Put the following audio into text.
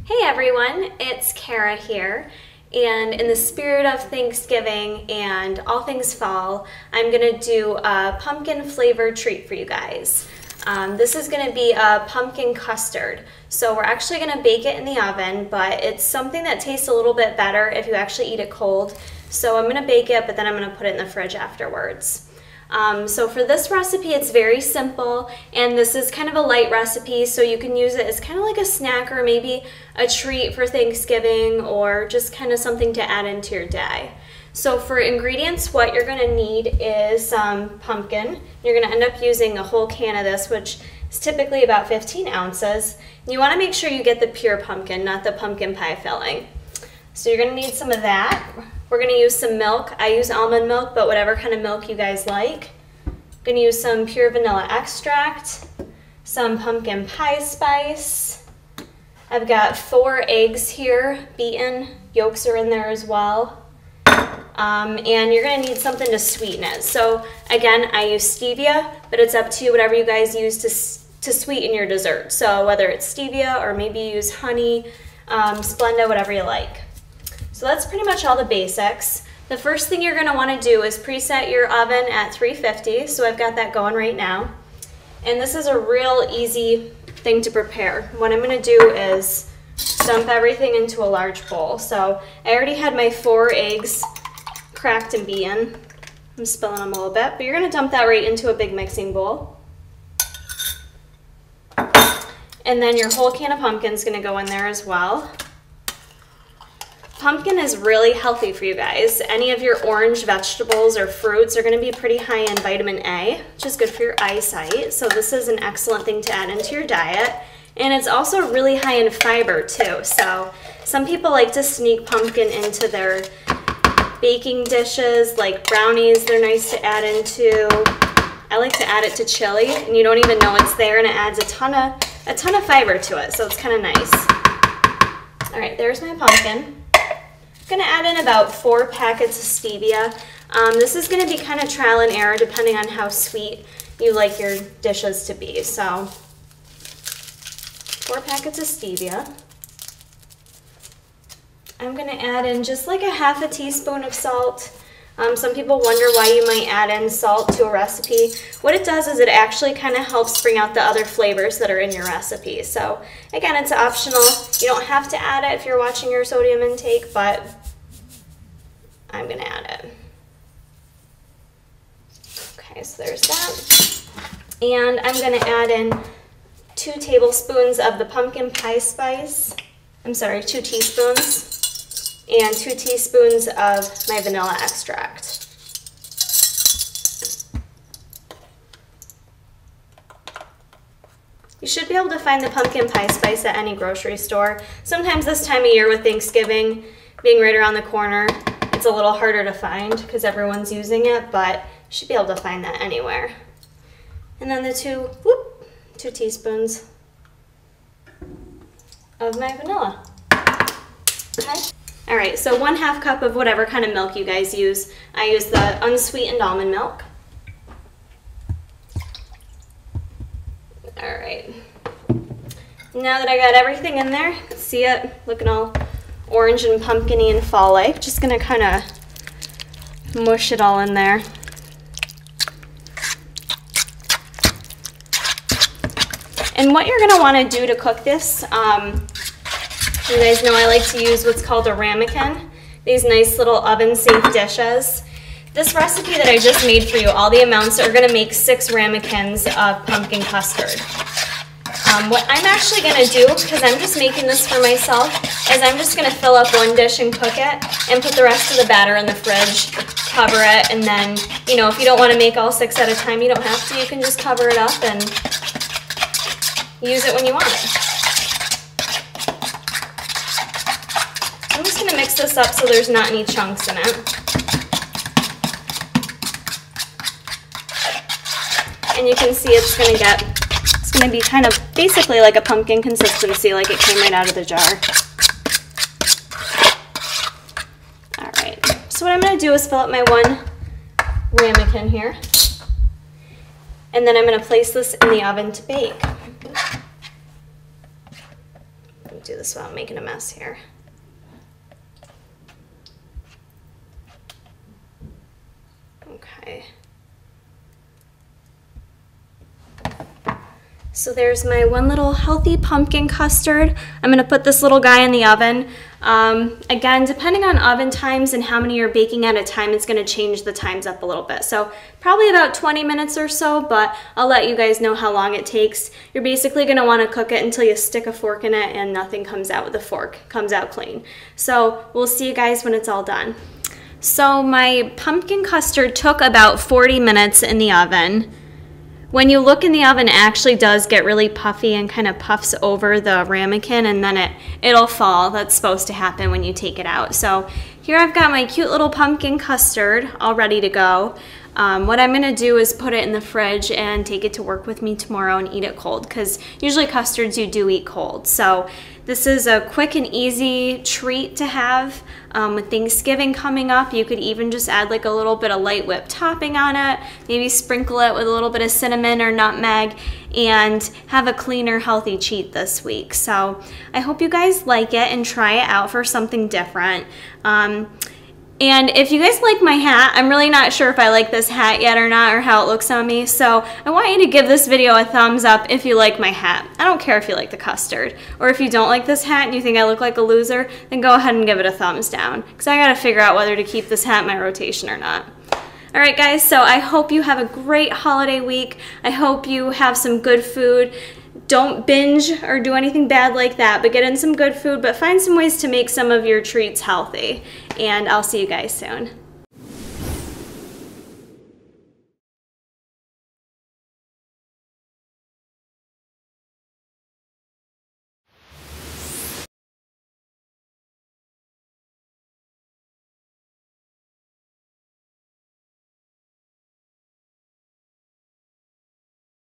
Hey everyone, it's Kara here, and in the spirit of Thanksgiving and all things fall, I'm going to do a pumpkin flavored treat for you guys. This is going to be a pumpkin custard. So we're actually going to bake it in the oven, but it's something that tastes a little bit better if you actually eat it cold. So I'm going to bake it, but then I'm going to put it in the fridge afterwards. So for this recipe, it's very simple, and this is kind of a light recipe, so you can use it as kind of like a snack or maybe a treat for Thanksgiving or just kind of something to add into your day. So for ingredients, what you're going to need is some pumpkin. You're going to end up using a whole can of this, which is typically about 15 ounces. And you want to make sure you get the pure pumpkin, not the pumpkin pie filling. So you're going to need some of that. We're going to use some milk. I use almond milk, but whatever kind of milk you guys like. I'm going to use some pure vanilla extract, some pumpkin pie spice. I've got 4 eggs here, beaten. Yolks are in there as well. And you're going to need something to sweeten it. So again, I use stevia, but it's up to you, whatever you guys use to sweeten your dessert. So whether it's stevia or maybe you use honey, Splenda, whatever you like. So that's pretty much all the basics. The first thing you're going to want to do is preset your oven at 350. So I've got that going right now. And this is a real easy thing to prepare. What I'm going to do is dump everything into a large bowl. So I already had my 4 eggs cracked and beaten. I'm spilling them a little bit, but you're going to dump that right into a big mixing bowl. And then your whole can of pumpkin is going to go in there as well. Pumpkin is really healthy for you guys. Any of your orange vegetables or fruits are going to be pretty high in vitamin A, which is good for your eyesight. So this is an excellent thing to add into your diet. And it's also really high in fiber too. So some people like to sneak pumpkin into their baking dishes, like brownies. They're nice to add into. I like to add it to chili, and you don't even know it's there, and it adds a ton of fiber to it. So it's kind of nice. All right, there's my pumpkin. I'm going to add in about 4 packets of stevia. This is going to be kind of trial and error depending on how sweet you like your dishes to be. So 4 packets of stevia. I'm going to add in just like a ½ teaspoon of salt. Some people wonder why you might add in salt to a recipe. What it does is it actually kind of helps bring out the other flavors that are in your recipe. So again, it's optional. You don't have to add it if you're watching your sodium intake, but I'm going to add it. Okay, so there's that. And I'm going to add in 2 tablespoons of the pumpkin pie spice. I'm sorry, 2 teaspoons. And 2 teaspoons of my vanilla extract. You should be able to find the pumpkin pie spice at any grocery store. Sometimes this time of year with Thanksgiving being right around the corner, it's a little harder to find because everyone's using it, but you should be able to find that anywhere. And then the 2 teaspoons of my vanilla. Okay. All right, so 1/2 cup of whatever kind of milk you guys use. I use the unsweetened almond milk. All right. Now that I got everything in there, see it looking all orange and pumpkin-y and fall-like. Just gonna kind of mush it all in there. And what you're gonna want to do to cook this, you guys know I like to use what's called a ramekin, these nice little oven-safe dishes. This recipe that I just made for you, all the amounts are going to make 6 ramekins of pumpkin custard. What I'm actually going to do, because I'm just making this for myself, is I'm just going to fill up 1 dish and cook it and put the rest of the batter in the fridge, cover it, and then, you know, if you don't want to make all 6 at a time, you don't have to. You can just cover it up and use it when you want it. I'm just going to mix this up so there's not any chunks in it. And you can see it's going to be kind of basically like a pumpkin consistency, like it came right out of the jar. All right, so what I'm going to do is fill up my 1 ramekin here. And then I'm going to place this in the oven to bake. do this without making a mess here. Okay. So there's my one little healthy pumpkin custard. I'm gonna put this little guy in the oven. Again, depending on oven times and how many you're baking at a time, it's gonna change the times up a little bit. So probably about 20 minutes or so, but I'll let you guys know how long it takes. You're basically gonna wanna cook it until you stick a fork in it and nothing comes out with the fork, comes out clean. So we'll see you guys when it's all done. So my pumpkin custard took about 40 minutes in the oven. When you look in the oven, it actually does get really puffy and kind of puffs over the ramekin, and then it'll fall. That's supposed to happen when you take it out. So here I've got my cute little pumpkin custard all ready to go. What I'm gonna do is put it in the fridge and take it to work with me tomorrow and eat it cold, because usually custards you do eat cold. So this is a quick and easy treat to have with Thanksgiving coming up. You could even just add like a little bit of light whipped topping on it, maybe sprinkle it with a little bit of cinnamon or nutmeg, and have a cleaner, healthy cheat this week. So I hope you guys like it and try it out for something different. And if you guys like my hat, I'm really not sure if I like this hat yet or not, or how it looks on me. So I want you to give this video a thumbs up if you like my hat. I don't care if you like the custard. Or if you don't like this hat and you think I look like a loser, then go ahead and give it a thumbs down, because I gotta figure out whether to keep this hat in my rotation or not. All right, guys, so I hope you have a great holiday week. I hope you have some good food. Don't binge or do anything bad like that, but get in some good food, but find some ways to make some of your treats healthy. And I'll see you guys soon.